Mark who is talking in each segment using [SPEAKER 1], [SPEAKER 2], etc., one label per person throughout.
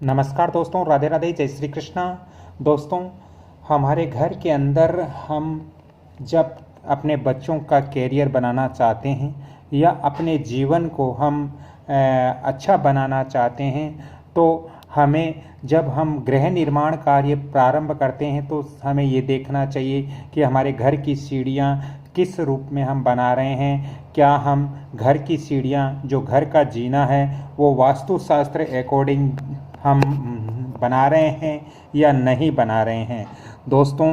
[SPEAKER 1] नमस्कार दोस्तों, राधे राधे, जय श्री कृष्णा। दोस्तों, हमारे घर के अंदर हम जब अपने बच्चों का कैरियर बनाना चाहते हैं या अपने जीवन को हम अच्छा बनाना चाहते हैं तो हमें जब हम गृह निर्माण कार्य प्रारंभ करते हैं तो हमें ये देखना चाहिए कि हमारे घर की सीढ़ियाँ किस रूप में हम बना रहे हैं। क्या हम घर की सीढ़ियाँ, जो घर का जीना है, वो वास्तुशास्त्र अकॉर्डिंग हम बना रहे हैं या नहीं बना रहे हैं। दोस्तों,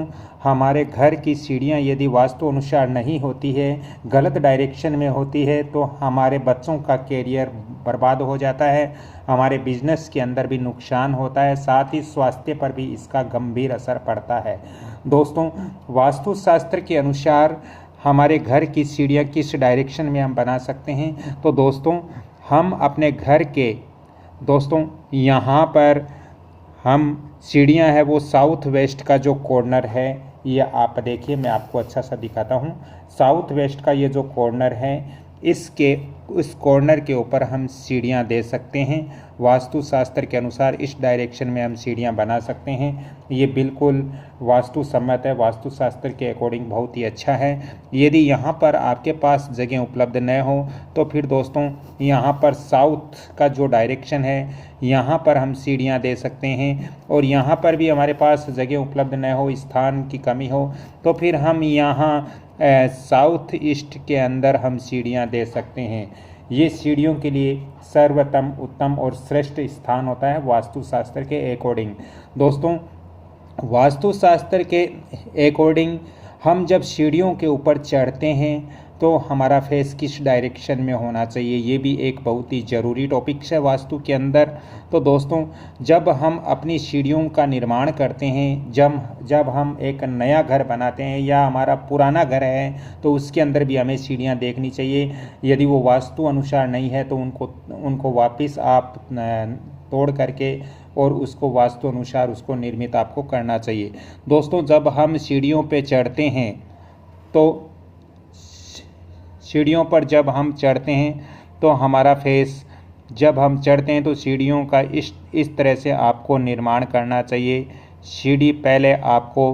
[SPEAKER 1] हमारे घर की सीढ़ियाँ यदि वास्तु अनुसार नहीं होती है, गलत डायरेक्शन में होती है, तो हमारे बच्चों का कैरियर बर्बाद हो जाता है, हमारे बिजनेस के अंदर भी नुकसान होता है, साथ ही स्वास्थ्य पर भी इसका गंभीर असर पड़ता है। दोस्तों, वास्तुशास्त्र के अनुसार हमारे घर की सीढ़ियाँ किस डायरेक्शन में हम बना सकते हैं। तो दोस्तों, हम अपने घर के यहाँ पर हम सीढ़ियाँ है वो साउथ वेस्ट का जो कॉर्नर है, ये आप देखिए, मैं आपको अच्छा सा दिखाता हूँ। साउथ वेस्ट का ये जो कॉर्नर है, उस कॉर्नर के ऊपर हम सीढ़ियाँ दे सकते हैं। वास्तुशास्त्र के अनुसार इस डायरेक्शन में हम सीढ़ियाँ बना सकते हैं। ये बिल्कुल वास्तु सम्मत है, वास्तुशास्त्र के अकॉर्डिंग बहुत ही अच्छा है। यदि यहाँ पर आपके पास जगह उपलब्ध न हो तो फिर दोस्तों, यहाँ पर साउथ का जो डायरेक्शन है, यहाँ पर हम सीढ़ियाँ दे सकते हैं। और यहाँ पर भी हमारे पास जगह उपलब्ध न हो, स्थान की कमी हो, तो फिर हम यहाँ साउथ ईस्ट के अंदर हम सीढ़ियाँ दे सकते हैं। ये सीढ़ियों के लिए सर्वोत्तम, उत्तम और श्रेष्ठ स्थान होता है वास्तुशास्त्र के अकॉर्डिंग। दोस्तों, वास्तुशास्त्र के अकॉर्डिंग हम जब सीढ़ियों के ऊपर चढ़ते हैं तो हमारा फेस किस डायरेक्शन में होना चाहिए, ये भी एक बहुत ही ज़रूरी टॉपिक है वास्तु के अंदर। तो दोस्तों, जब हम अपनी सीढ़ियों का निर्माण करते हैं, जब हम एक नया घर बनाते हैं या हमारा पुराना घर है, तो उसके अंदर भी हमें सीढ़ियां देखनी चाहिए। यदि वो वास्तु अनुसार नहीं है तो उनको वापस आप तोड़ करके और उसको वास्तु अनुसार उसको निर्मित आपको करना चाहिए। दोस्तों, जब हम सीढ़ियों पे चढ़ते हैं तो सीढ़ियों पर जब हम चढ़ते हैं तो हमारा फेस, जब हम चढ़ते हैं तो सीढ़ियों का इस तरह से आपको निर्माण करना चाहिए। सीढ़ी पहले आपको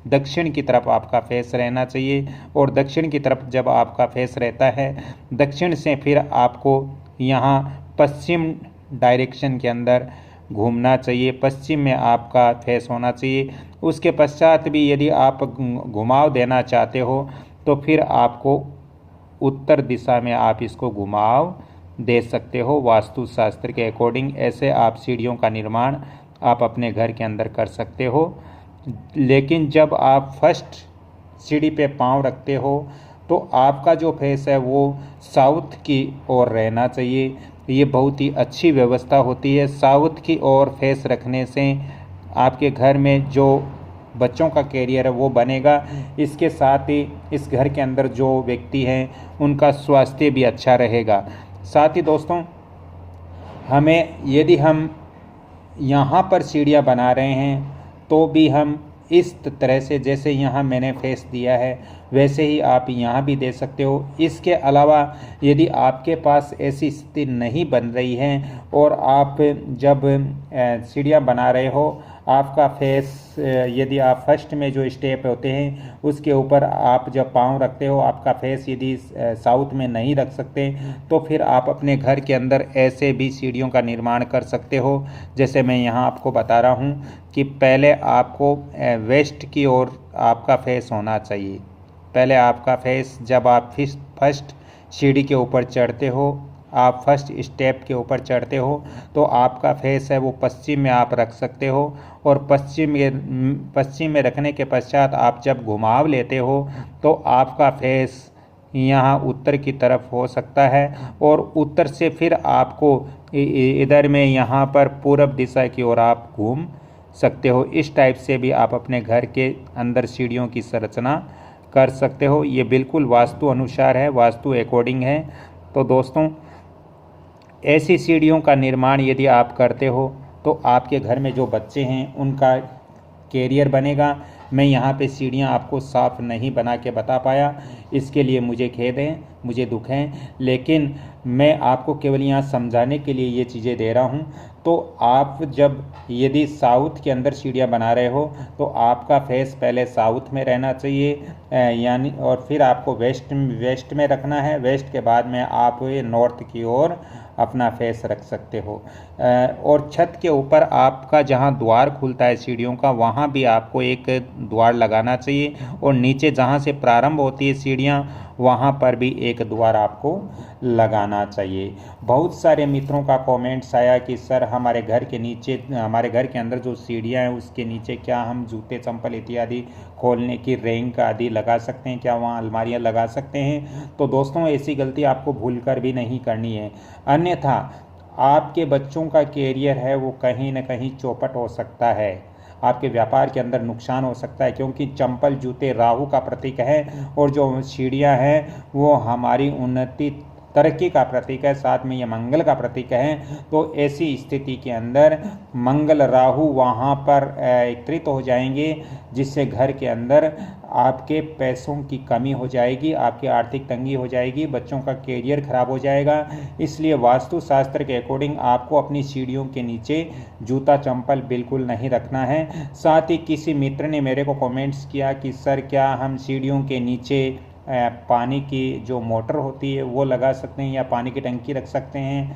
[SPEAKER 1] दक्षिण की तरफ आपका फेस रहना चाहिए, और दक्षिण की तरफ जब आपका फेस रहता है, दक्षिण से फिर आपको यहाँ पश्चिम डायरेक्शन के अंदर घूमना चाहिए, पश्चिम में आपका फेस होना चाहिए। उसके पश्चात भी यदि आप घुमाव देना चाहते हो तो फिर आपको उत्तर दिशा में आप इसको घुमाव दे सकते हो वास्तुशास्त्र के अकॉर्डिंग। ऐसे आप सीढ़ियों का निर्माण आप अपने घर के अंदर कर सकते हो। लेकिन जब आप फर्स्ट सीढ़ी पे पांव रखते हो तो आपका जो फेस है वो साउथ की ओर रहना चाहिए। ये बहुत ही अच्छी व्यवस्था होती है। साउथ की ओर फेस रखने से आपके घर में जो बच्चों का कैरियर है वो बनेगा। इसके साथ ही इस घर के अंदर जो व्यक्ति हैं उनका स्वास्थ्य भी अच्छा रहेगा। साथ ही दोस्तों, हमें यदि हम यहाँ पर सीढ़ियाँ बना रहे हैं तो भी हम इस तरह से, जैसे यहाँ मैंने फेस दिया है वैसे ही आप यहाँ भी दे सकते हो। इसके अलावा यदि आपके पास ऐसी स्थिति नहीं बन रही है और आप जब सीढ़ियाँ बना रहे हो, आपका फेस, यदि आप फर्स्ट में जो स्टेप होते हैं उसके ऊपर आप जब पाँव रखते हो, आपका फेस यदि साउथ में नहीं रख सकते तो फिर आप अपने घर के अंदर ऐसे भी सीढ़ियों का निर्माण कर सकते हो। जैसे मैं यहाँ आपको बता रहा हूँ कि पहले आपको वेस्ट की ओर आपका फेस होना चाहिए। पहले आपका फेस, जब आप फर्स्ट सीढ़ी के ऊपर चढ़ते हो, आप फर्स्ट स्टेप के ऊपर चढ़ते हो, तो आपका फेस है वो पश्चिम में आप रख सकते हो। और पश्चिम में रखने के पश्चात आप जब घुमाव लेते हो तो आपका फेस यहाँ उत्तर की तरफ हो सकता है, और उत्तर से फिर आपको इधर में यहाँ पर पूरब दिशा की ओर आप घूम सकते हो। इस टाइप से भी आप अपने घर के अंदर सीढ़ियों की संरचना कर सकते हो। ये बिल्कुल वास्तु अनुसार है, वास्तु अकॉर्डिंग है। तो दोस्तों, ऐसी सीढ़ियों का निर्माण यदि आप करते हो तो आपके घर में जो बच्चे हैं उनका कैरियर बनेगा। मैं यहाँ पे सीढ़ियाँ आपको साफ नहीं बना के बता पाया, इसके लिए मुझे खेद है, मुझे दुख है, लेकिन मैं आपको केवल यहाँ समझाने के लिए ये चीज़ें दे रहा हूँ तो आप जब यदि साउथ के अंदर सीढ़ियाँ बना रहे हो तो आपका फेस पहले साउथ में रहना चाहिए, यानी और फिर आपको वेस्ट में रखना है। वेस्ट के बाद में आप ये नॉर्थ की ओर अपना फेस रख सकते हो। और छत के ऊपर आपका जहाँ द्वार खुलता है सीढ़ियों का, वहाँ भी आपको एक द्वार लगाना चाहिए, और नीचे जहाँ से प्रारंभ होती है सीढ़ियाँ वहाँ पर भी एक द्वार आपको लगाना चाहिए। बहुत सारे मित्रों का कमेंट्स आया कि सर हमारे घर के नीचे, हमारे घर के अंदर जो सीढ़ियाँ हैं उसके नीचे क्या हम जूते चंपल इत्यादि खोलने की रैंक आदि लगा सकते हैं, क्या वहाँ अलमारियाँ लगा सकते हैं? तो दोस्तों ऐसी गलती आपको भूल कर भी नहीं करनी है, अन्यथा आपके बच्चों का कैरियर है वो कहीं ना कहीं चौपट हो सकता है, आपके व्यापार के अंदर नुकसान हो सकता है, क्योंकि चंपल जूते राहु का प्रतीक है और जो सीढ़ियाँ हैं वो हमारी उन्नति तरक्की का प्रतीक है, साथ में ये मंगल का प्रतीक है। तो ऐसी स्थिति के अंदर मंगल राहु वहाँ पर एकत्रित हो जाएंगे, जिससे घर के अंदर आपके पैसों की कमी हो जाएगी, आपकी आर्थिक तंगी हो जाएगी, बच्चों का कैरियर खराब हो जाएगा। इसलिए वास्तुशास्त्र के अकॉर्डिंग आपको अपनी सीढ़ियों के नीचे जूता चंपल बिल्कुल नहीं रखना है। साथ ही किसी मित्र ने मेरे को कमेंट्स किया कि सर क्या हम सीढ़ियों के नीचे पानी की जो मोटर होती है वो लगा सकते हैं, या पानी की टंकी रख सकते हैं,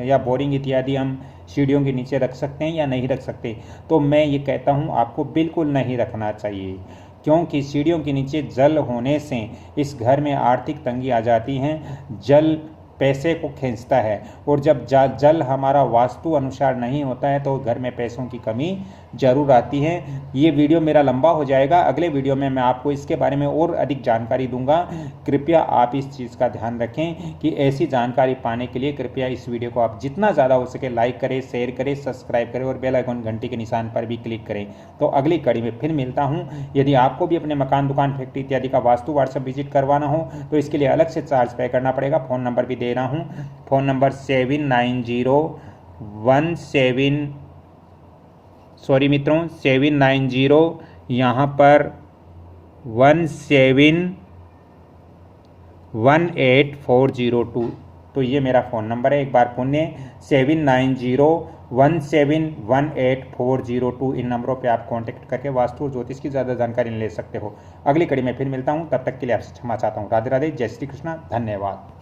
[SPEAKER 1] या बोरिंग इत्यादि हम सीढ़ियों के नीचे रख सकते हैं या नहीं रख सकते? तो मैं ये कहता हूँ आपको बिल्कुल नहीं रखना चाहिए, क्योंकि सीढ़ियों के नीचे जल होने से इस घर में आर्थिक तंगी आ जाती है। जल पैसे को खींचता है, और जब जल हमारा वास्तु अनुसार नहीं होता है तो घर में पैसों की कमी जरूर आती है। ये वीडियो मेरा लंबा हो जाएगा, अगले वीडियो में मैं आपको इसके बारे में और अधिक जानकारी दूंगा। कृपया आप इस चीज़ का ध्यान रखें कि ऐसी जानकारी पाने के लिए कृपया इस वीडियो को आप जितना ज़्यादा हो सके लाइक करें, शेयर करें, सब्सक्राइब करें और बेल आइकन घंटी के निशान पर भी क्लिक करें। तो अगली कड़ी में फिर मिलता हूँ। यदि आपको भी अपने मकान, दुकान, फैक्ट्री इत्यादि का वास्तु व्हाट्सएप विजिट करवाना हो तो इसके लिए अलग से चार्ज पे करना पड़ेगा। फ़ोन नंबर भी दे रहा हूँ, फ़ोन नंबर 790 यहाँ पर 1718402। तो ये मेरा फ़ोन नंबर है, एक बार पुनः 79017184002। इन नंबरों पे आप कांटेक्ट करके वास्तु और ज्योतिष की ज़्यादा जानकारी ले सकते हो। अगली कड़ी में फिर मिलता हूँ, तब तक के लिए आपसे क्षमा चाहता हूँ। राधे राधे, जय श्री कृष्णा, धन्यवाद।